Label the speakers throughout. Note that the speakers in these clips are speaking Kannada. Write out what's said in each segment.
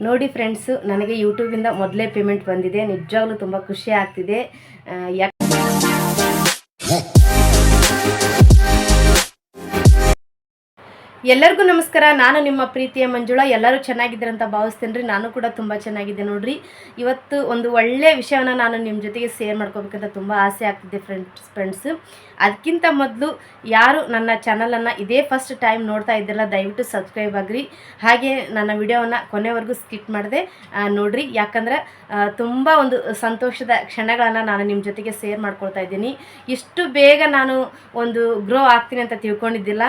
Speaker 1: ನೋಡಿ ಫ್ರೆಂಡ್ಸು, ನನಗೆ ಯೂಟ್ಯೂಬಿಂದ ಮೊದಲೇ ಪೇಮೆಂಟ್ ಬಂದಿದೆ. ನಿಜವಾಗ್ಲೂ ತುಂಬ ಖುಷಿ ಆಗ್ತಿದೆ. ಯಾಕೆ ಎಲ್ಲರಿಗೂ ನಮಸ್ಕಾರ. ನಾನು ನಿಮ್ಮ ಪ್ರೀತಿಯ ಮಂಜುಳಾ. ಎಲ್ಲರೂ ಚೆನ್ನಾಗಿದ್ದೀರ ಅಂತ ಭಾವಿಸ್ತೇನೆ ರೀ. ನಾನು ಕೂಡ ತುಂಬ ಚೆನ್ನಾಗಿದೆ ನೋಡ್ರಿ. ಇವತ್ತು ಒಂದು ಒಳ್ಳೆಯ ವಿಷಯವನ್ನು ನಾನು ನಿಮ್ಮ ಜೊತೆಗೆ ಶೇರ್ ಮಾಡ್ಕೋಬೇಕಂತ ತುಂಬ ಆಸೆ ಆಗ್ತಿದೆ ಫ್ರೆಂಡ್ಸ್. ಅದಕ್ಕಿಂತ ಮೊದಲು ಯಾರು ನನ್ನ ಚಾನಲನ್ನು ಇದೇ ಫಸ್ಟ್ ಟೈಮ್ ನೋಡ್ತಾ ಇದ್ದಿಲ್ಲ, ದಯವಿಟ್ಟು ಸಬ್ಸ್ಕ್ರೈಬ್ ಆಗಿರಿ. ಹಾಗೆ ನನ್ನ ವಿಡಿಯೋವನ್ನು ಕೊನೆವರೆಗೂ ಸ್ಕಿಪ್ ಮಾಡಿದೆ ನೋಡ್ರಿ. ಯಾಕಂದ್ರೆ ತುಂಬ ಒಂದು ಸಂತೋಷದ ಕ್ಷಣಗಳನ್ನು ನಾನು ನಿಮ್ಮ ಜೊತೆಗೆ ಶೇರ್ ಮಾಡ್ಕೊಳ್ತಾ ಇದ್ದೀನಿ. ಇಷ್ಟು ಬೇಗ ನಾನು ಒಂದು ಗ್ರೋ ಆಗ್ತೀನಿ ಅಂತ ತಿಳ್ಕೊಂಡಿದ್ದಿಲ್ಲ.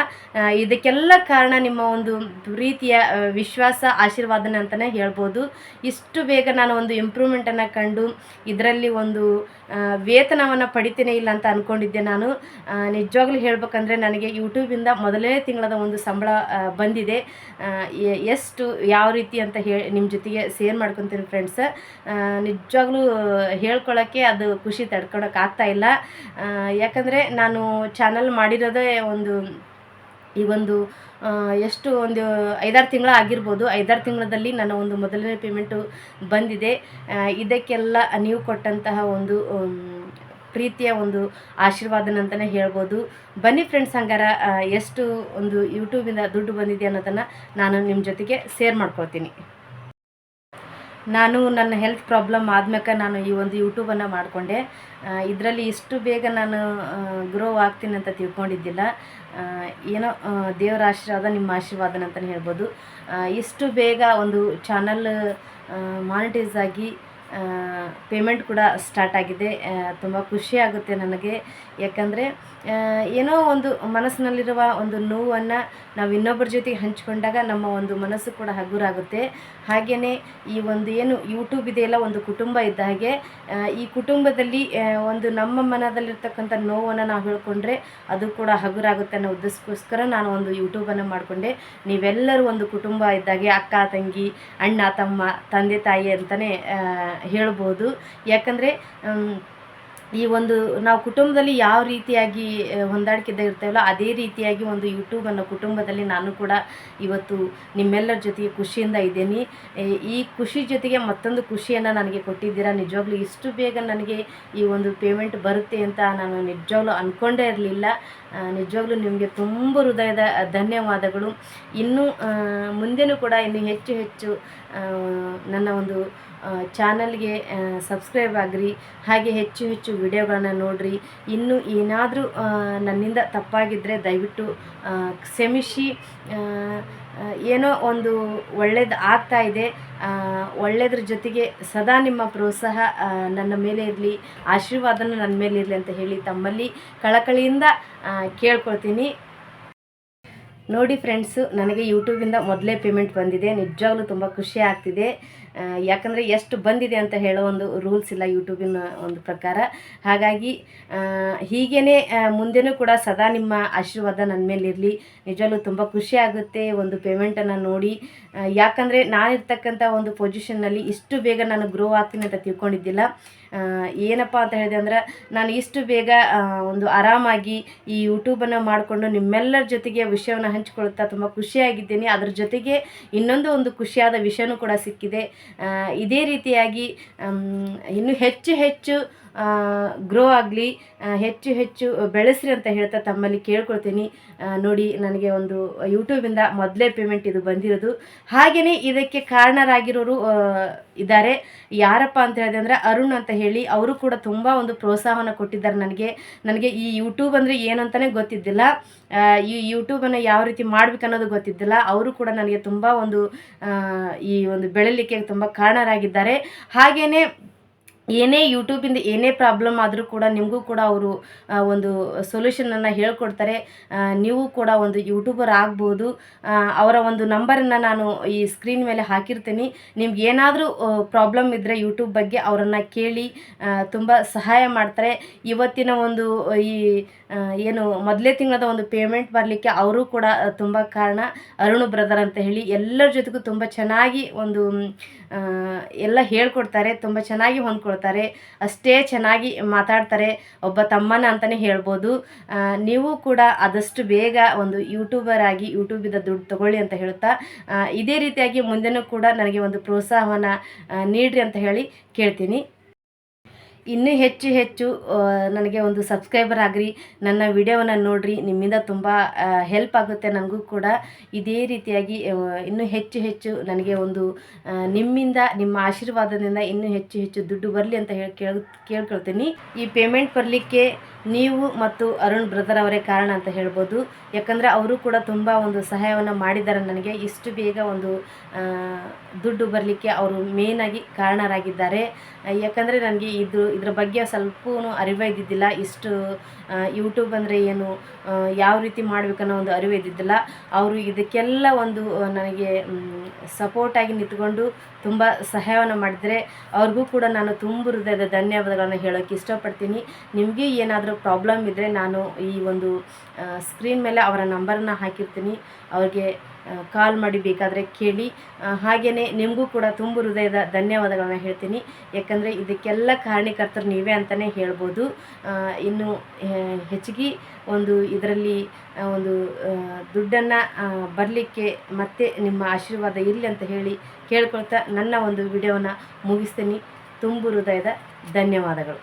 Speaker 1: ಇದಕ್ಕೆಲ್ಲ ಕಾರಣ ನಿಮ್ಮ ಒಂದು ಪ್ರೀತಿಯ ವಿಶ್ವಾಸ, ಆಶೀರ್ವಾದನೆ ಅಂತಲೇ ಹೇಳ್ಬೋದು. ಇಷ್ಟು ಬೇಗ ನಾನು ಒಂದು ಇಂಪ್ರೂವ್ಮೆಂಟನ್ನು ಕಂಡು ಇದರಲ್ಲಿ ಒಂದು ವೇತನವನ್ನು ಪಡಿತೇನೆ ಇಲ್ಲ ಅಂತ ಅಂದ್ಕೊಂಡಿದ್ದೆ ನಾನು. ನಿಜವಾಗ್ಲೂ ಹೇಳ್ಬೇಕಂದ್ರೆ ನನಗೆ ಯೂಟ್ಯೂಬಿಂದ ಮೊದಲನೇ ತಿಂಗಳದ ಒಂದು ಸಂಬಳ ಬಂದಿದೆ. ಎಷ್ಟು ಯಾವ ರೀತಿ ಅಂತ ನಿಮ್ಮ ಜೊತೆಗೆ ಶೇರ್ ಮಾಡ್ಕೊತೀನಿ ಫ್ರೆಂಡ್ಸ್. ನಿಜವಾಗ್ಲೂ ಹೇಳ್ಕೊಳ್ಳೋಕ್ಕೆ ಅದು ಖುಷಿ ತಡ್ಕೊಳಕ್ಕೆ ಆಗ್ತಾಯಿಲ್ಲ. ಯಾಕಂದರೆ ನಾನು ಚಾನಲ್ ಮಾಡಿರೋದೇ ಒಂದು ಎಷ್ಟು ಒಂದು 5-6 ತಿಂಗಳು ಆಗಿರ್ಬೋದು. 5-6 ತಿಂಗಳಲ್ಲಿ ನನ್ನ ಒಂದು ಮೊದಲನೇ ಪೇಮೆಂಟು ಬಂದಿದೆ. ಇದಕ್ಕೆಲ್ಲ ನೀವು ಕೊಟ್ಟಂತಹ ಒಂದು ಪ್ರೀತಿಯ ಒಂದು ಆಶೀರ್ವಾದನ ಅಂತಲೇ ಹೇಳ್ಬೋದು. ಬನ್ನಿ ಫ್ರೆಂಡ್ಸ್, ಹಂಗಾರ ಎಷ್ಟು ಒಂದು ಯೂಟ್ಯೂಬಿಂದ ದುಡ್ಡು ಬಂದಿದೆ ಅನ್ನೋದನ್ನು ನಾನು ನಿಮ್ಮ ಜೊತೆಗೆ ಶೇರ್ ಮಾಡ್ಕೊಳ್ತೀನಿ. ನಾನು ನನ್ನ ಹೆಲ್ತ್ ಪ್ರಾಬ್ಲಮ್ ಆದ್ಮೇಲೆ ನಾನು ಈ ಒಂದು ಯೂಟ್ಯೂಬನ್ನು ಮಾಡಿಕೊಂಡೆ. ಇದರಲ್ಲಿ ಇಷ್ಟು ಬೇಗ ನಾನು ಗ್ರೋ ಆಗ್ತೀನಿ ಅಂತ ತಿಳ್ಕೊಂಡಿದ್ದಿಲ್ಲ. ಏನೋ ದೇವರ ಆಶೀರ್ವಾದ, ನಿಮ್ಮ ಆಶೀರ್ವಾದನ ಅಂತಲೇ ಹೇಳ್ಬೋದು. ಇಷ್ಟು ಬೇಗ ಒಂದು ಚಾನಲ್ ಮಾನಿಟೈಸ್ ಆಗಿ ಪೇಮೆಂಟ್ ಕೂಡ ಸ್ಟಾರ್ಟ್ ಆಗಿದೆ. ತುಂಬ ಖುಷಿ ಆಗುತ್ತೆ ನನಗೆ. ಯಾಕಂದರೆ ಏನೋ ಒಂದು ಮನಸ್ಸಿನಲ್ಲಿರುವ ಒಂದು ನೋವನ್ನು ನಾವು ಇನ್ನೊಬ್ಬರ ಜೊತೆಗೆ ಹಂಚ್ಕೊಂಡಾಗ ನಮ್ಮ ಒಂದು ಮನಸ್ಸು ಕೂಡ ಹಗುರಾಗುತ್ತೆ. ಹಾಗೆಯೇ ಈ ಒಂದು ಏನು ಯೂಟ್ಯೂಬ್ ಇದೆಯಲ್ಲ, ಒಂದು ಕುಟುಂಬ ಇದ್ದ ಹಾಗೆ. ಈ ಕುಟುಂಬದಲ್ಲಿ ಒಂದು ನಮ್ಮ ಮನದಲ್ಲಿರ್ತಕ್ಕಂಥ ನೋವನ್ನು ನಾವು ಹೇಳ್ಕೊಂಡ್ರೆ ಅದು ಕೂಡ ಹಗುರಾಗುತ್ತೆ ಅನ್ನೋ ಉದ್ದೇಶಕ್ಕೋಸ್ಕರ ನಾನು ಒಂದು ಯೂಟ್ಯೂಬನ್ನು ಮಾಡಿಕೊಂಡೆ. ನೀವೆಲ್ಲರೂ ಒಂದು ಕುಟುಂಬ ಇದ್ದಾಗೆ, ಅಕ್ಕ ತಂಗಿ, ಅಣ್ಣ ತಮ್ಮ, ತಂದೆ ತಾಯಿ ಅಂತಲೇ ಹೇಳ್ಬೋದು. ಯಾಕಂದರೆ ಈ ಒಂದು ನಾವು ಕುಟುಂಬದಲ್ಲಿ ಯಾವ ರೀತಿಯಾಗಿ ಹೊಂದಾಣಿಕೆಯಿಂದ ಇರ್ತೇವಲ್ಲ, ಅದೇ ರೀತಿಯಾಗಿ ಒಂದು ಯೂಟ್ಯೂಬನ್ನು ಕುಟುಂಬದಲ್ಲಿ ನಾನು ಕೂಡ ಇವತ್ತು ನಿಮ್ಮೆಲ್ಲರ ಜೊತೆಗೆ ಖುಷಿಯಿಂದ ಇದ್ದೀನಿ. ಈ ಖುಷಿ ಜೊತೆಗೆ ಮತ್ತೊಂದು ಖುಷಿಯನ್ನು ನನಗೆ ಕೊಟ್ಟಿದ್ದೀರಾ. ನಿಜವಾಗ್ಲೂ ಇಷ್ಟು ಬೇಗ ನನಗೆ ಈ ಒಂದು ಪೇಮೆಂಟ್ ಬರುತ್ತೆ ಅಂತ ನಾನು ನಿಜವಾಗ್ಲೂ ಅಂದ್ಕೊಂಡೇ ಇರಲಿಲ್ಲ. ನಿಜವಾಗ್ಲೂ ನಿಮಗೆ ತುಂಬ ಹೃದಯದ ಧನ್ಯವಾದಗಳು. ಇನ್ನೂ ಮುಂದೆನೂ ಕೂಡ ಇನ್ನೂ ಹೆಚ್ಚು ನನ್ನ ಒಂದು ಚಾನಲ್ಗೆ ಸಬ್ಸ್ಕ್ರೈಬ್ ಆಗಿರಿ. ಹಾಗೆ ಹೆಚ್ಚು ವಿಡಿಯೋಗಳನ್ನು ನೋಡಿರಿ. ಇನ್ನೂ ಏನಾದರೂ ನನ್ನಿಂದ ತಪ್ಪಾಗಿದ್ದರೆ ದಯವಿಟ್ಟು ಕ್ಷಮಿಸಿ. ಏನೋ ಒಂದು ಒಳ್ಳೇದು ಆಗ್ತಾಯಿದೆ. ಒಳ್ಳೆಯದ್ರ ಜೊತೆಗೆ ಸದಾ ನಿಮ್ಮ ಪ್ರೋತ್ಸಾಹ ನನ್ನ ಮೇಲೆ ಇರಲಿ, ಆಶೀರ್ವಾದನೂ ನನ್ನ ಮೇಲೆ ಇರಲಿ ಅಂತ ಹೇಳಿ ತಮ್ಮಲ್ಲಿ ಕಳಕಳಿಯಿಂದ ಕೇಳ್ಕೊಳ್ತೀನಿ. ನೋಡಿ ಫ್ರೆಂಡ್ಸು, ನನಗೆ ಯೂಟ್ಯೂಬಿಂದ ಮೊದಲೇ ಪೇಮೆಂಟ್ ಬಂದಿದೆ. ನಿಜವಾಗ್ಲೂ ತುಂಬ ಖುಷಿ ಆಗ್ತಿದೆ. ಯಾಕಂದರೆ ಎಷ್ಟು ಬಂದಿದೆ ಅಂತ ಹೇಳೋ ಒಂದು ರೂಲ್ಸ್ ಇಲ್ಲ ಯೂಟ್ಯೂಬಿನ ಒಂದು ಪ್ರಕಾರ. ಹಾಗಾಗಿ ಹೀಗೇ ಮುಂದೆನೂ ಕೂಡ ಸದಾ ನಿಮ್ಮ ಆಶೀರ್ವಾದ ನನ್ನ ಮೇಲಿರಲಿ. ನಿಜವಾಗ್ಲೂ ತುಂಬ ಖುಷಿ ಆಗುತ್ತೆ ಒಂದು ಪೇಮೆಂಟನ್ನು ನೋಡಿ. ಯಾಕಂದರೆ ನಾನಿರ್ತಕ್ಕಂಥ ಒಂದು ಪೊಸಿಷನ್ನಲ್ಲಿ ಇಷ್ಟು ಬೇಗ ನಾನು ಗ್ರೋ ಆಗ್ತೀನಿ ಅಂತ ತಿಳ್ಕೊಂಡಿದ್ದಿಲ್ಲ. ಏನಪ್ಪ ಅಂತ ಹೇಳಿದೆ ಅಂದ್ರೆ, ನಾನು ಇಷ್ಟು ಬೇಗ ಒಂದು ಆರಾಮಾಗಿ ಈ ಯೂಟ್ಯೂಬನ್ನು ಮಾಡಿಕೊಂಡು ನಿಮ್ಮೆಲ್ಲರ ಜೊತೆಗೆ ವಿಷಯವನ್ನು ಹಂಚಿಕೊಳ್ತಾ ತುಂಬ ಖುಷಿಯಾಗಿದ್ದೀನಿ. ಅದ್ರ ಜೊತೆಗೆ ಇನ್ನೊಂದು ಒಂದು ಖುಷಿಯಾದ ವಿಷಯನೂ ಕೂಡ ಸಿಕ್ಕಿದೆ. ಇದೇ ರೀತಿಯಾಗಿ ಇನ್ನೂ ಹೆಚ್ಚು ಗ್ರೋ ಆಗಲಿ, ಹೆಚ್ಚು ಬೆಳೆಸ್ರಿ ಅಂತ ಹೇಳ್ತಾ ತಮ್ಮಲ್ಲಿ ಕೇಳ್ಕೊಳ್ತೀನಿ. ನೋಡಿ, ನನಗೆ ಒಂದು ಯೂಟ್ಯೂಬಿಂದ ಮೊದಲೇ ಪೇಮೆಂಟ್ ಇದು ಬಂದಿರೋದು. ಹಾಗೆಯೇ ಇದಕ್ಕೆ ಕಾರಣರಾಗಿರೋರು ಇದ್ದಾರೆ. ಯಾರಪ್ಪ ಅಂತ ಹೇಳಿದೆ ಅಂದರೆ ಅರುಣ್ ಅಂತ ಹೇಳಿ, ಅವರು ಕೂಡ ತುಂಬ ಒಂದು ಪ್ರೋತ್ಸಾಹವನ್ನು ಕೊಟ್ಟಿದ್ದಾರೆ ನನಗೆ ಈ ಯೂಟ್ಯೂಬ್ ಅಂದರೆ ಏನು ಅಂತಲೇ ಗೊತ್ತಿದ್ದಿಲ್ಲ. ಈ ಯೂಟ್ಯೂಬನ್ನು ಯಾವ ರೀತಿ ಮಾಡಬೇಕನ್ನೋದು ಗೊತ್ತಿದ್ದಿಲ್ಲ. ಅವರು ಕೂಡ ನನಗೆ ತುಂಬ ಒಂದು ಈ ಒಂದು ಬೆಳಲಿಕ್ಕೆ ತುಂಬ ಕಾರಣರಾಗಿದ್ದಾರೆ. ಹಾಗೆಯೇ ಏನೇ ಯೂಟ್ಯೂಬಿಂದ ಏನೇ ಪ್ರಾಬ್ಲಮ್ ಆದರೂ ಕೂಡ ನಿಮಗೂ ಕೂಡ ಅವರು ಒಂದು ಸೊಲ್ಯೂಷನನ್ನು ಹೇಳ್ಕೊಡ್ತಾರೆ. ನೀವು ಕೂಡ ಒಂದು ಯೂಟ್ಯೂಬರ್ ಆಗ್ಬೋದು. ಅವರ ಒಂದು ನಂಬರನ್ನು ನಾನು ಈ ಸ್ಕ್ರೀನ್ ಮೇಲೆ ಹಾಕಿರ್ತೀನಿ. ನಿಮ್ಗೆ ಏನಾದರೂ ಪ್ರಾಬ್ಲಮ್ ಇದ್ದರೆ ಯೂಟ್ಯೂಬ್ ಬಗ್ಗೆ ಅವರನ್ನು ಕೇಳಿ ತುಂಬ ಸಹಾಯ ಮಾಡ್ತಾರೆ. ಇವತ್ತಿನ ಒಂದು ಈ ಏನು ಮೊದಲೇ ತಿಂಗಳದ ಒಂದು ಪೇಮೆಂಟ್ ಬರಲಿಕ್ಕೆ ಅವರು ಕೂಡ ತುಂಬ ಕಾರಣ. ಅರುಣ್ ಬ್ರದರ್ ಅಂತ ಹೇಳಿ ಎಲ್ಲರ ಜೊತೆಗೂ ತುಂಬ ಚೆನ್ನಾಗಿ ಒಂದು ಎಲ್ಲ ಹೇಳ್ಕೊಡ್ತಾರೆ. ತುಂಬ ಚೆನ್ನಾಗಿ ಹೊಂದ್ಕೊಳ್ತಾರೆ. ಹೇಳ್ಕೊಳ್ತಾರೆ, ಅಷ್ಟೇ ಚೆನ್ನಾಗಿ ಮಾತಾಡ್ತಾರೆ. ಒಬ್ಬ ತಮ್ಮನ ಅಂತಲೇ ಹೇಳ್ಬೋದು. ನೀವು ಕೂಡ ಆದಷ್ಟು ಬೇಗ ಒಂದು ಯೂಟ್ಯೂಬರ್ ಆಗಿ ಯೂಟ್ಯೂಬಿಂದ ದುಡ್ಡು ತಗೊಳ್ಳಿ ಅಂತ ಹೇಳ್ತಾ, ಇದೇ ರೀತಿಯಾಗಿ ಮುಂದೆನೂ ಕೂಡ ನನಗೆ ಒಂದು ಪ್ರೋತ್ಸಾಹವನ್ನು ನೀಡ್ರಿ ಅಂತ ಹೇಳಿ ಕೇಳ್ತೀನಿ. ಇನ್ನೂ ಹೆಚ್ಚು ಹೆಚ್ಚು ನನಗೆ ಒಂದು ಸಬ್ಸ್ಕ್ರೈಬರ್ ಆಗ್ರಿ, ನನ್ನ ವಿಡಿಯೋವನ್ನು ನೋಡಿರಿ. ನಿಮ್ಮಿಂದ ತುಂಬ ಹೆಲ್ಪ್ ಆಗುತ್ತೆ ನನಗೂ ಕೂಡ. ಇದೇ ರೀತಿಯಾಗಿ ಇನ್ನೂ ಹೆಚ್ಚು ಹೆಚ್ಚು ನನಗೆ ಒಂದು ನಿಮ್ಮಿಂದ, ನಿಮ್ಮ ಆಶೀರ್ವಾದದಿಂದ ಇನ್ನೂ ಹೆಚ್ಚು ಹೆಚ್ಚು ದುಡ್ಡು ಬರಲಿ ಅಂತ ಹೇಳಿ ಕೇಳ್ಕೊಳ್ತೀನಿ. ಈ ಪೇಮೆಂಟ್ ಬರಲಿಕ್ಕೆ ನೀವು ಮತ್ತು ಅರುಣ್ ಬ್ರದರ್ ಅವರೇ ಕಾರಣ ಅಂತ ಹೇಳ್ಬೋದು. ಯಾಕಂದರೆ ಅವರು ಕೂಡ ತುಂಬ ಒಂದು ಸಹಾಯವನ್ನು ಮಾಡಿದ್ದಾರೆ ನನಗೆ. ಇಷ್ಟು ಬೇಗ ಒಂದು ದುಡ್ಡು ಬರಲಿಕ್ಕೆ ಅವರು ಮೇಯ್ನಾಗಿ ಕಾರಣರಾಗಿದ್ದಾರೆ. ಯಾಕಂದರೆ ನನಗೆ ಇದ್ರ ಬಗ್ಗೆ ಸ್ವಲ್ಪೂ ಅರಿವು ಇದ್ದಿದ್ದಿಲ್ಲ. ಇಷ್ಟು ಯೂಟ್ಯೂಬ್ ಅಂದರೆ ಏನು, ಯಾವ ರೀತಿ ಮಾಡಬೇಕನ್ನೋ ಒಂದು ಅರಿವು ಇದ್ದಿದ್ದಿಲ್ಲ. ಅವರು ಇದಕ್ಕೆಲ್ಲ ಒಂದು ನನಗೆ ಸಪೋರ್ಟಾಗಿ ನಿಂತ್ಕೊಂಡು ತುಂಬ ಸಹಾಯವನ್ನು ಮಾಡಿದರೆ ಅವ್ರಿಗೂ ಕೂಡ ನಾನು ತುಂಬ ಹೃದಯದ ಧನ್ಯವಾದಗಳನ್ನು ಹೇಳೋಕ್ಕೆ ಇಷ್ಟಪಡ್ತೀನಿ. ನಿಮಗೆ ಏನಾದರೂ ಪ್ರಾಬ್ಲಮ್ ಇದ್ದರೆ ನಾನು ಈ ಒಂದು ಸ್ಕ್ರೀನ್ ಮೇಲೆ ಅವರ ನಂಬರನ್ನು ಹಾಕಿರ್ತೀನಿ, ಅವ್ರಿಗೆ ಕಾಲ್ ಮಾಡಿ ಬೇಕಾದರೆ ಕೇಳಿ. ಹಾಗೆಯೇ ನಿಮಗೂ ಕೂಡ ತುಂಬ ಹೃದಯದ ಧನ್ಯವಾದಗಳನ್ನ ಹೇಳ್ತೀನಿ. ಯಾಕಂದರೆ ಇದಕ್ಕೆಲ್ಲ ಕಾರಣಕರ್ತರು ನೀವೇ ಅಂತಲೇ ಹೇಳ್ಬೋದು. ಇನ್ನು ಹೆಚ್ಚಿಗೆ ಒಂದು ಇದರಲ್ಲಿ ಒಂದು ದುಡ್ಡನ್ನು ಬರಲಿಕ್ಕೆ ಮತ್ತೆ ನಿಮ್ಮ ಆಶೀರ್ವಾದ ಇರಲಿ ಅಂತ ಹೇಳಿ ಕೇಳ್ಕೊಳ್ತಾ ನನ್ನ ಒಂದು ವಿಡಿಯೋನ ಮುಗಿಸ್ತೀನಿ. ತುಂಬ ಹೃದಯದ ಧನ್ಯವಾದಗಳು.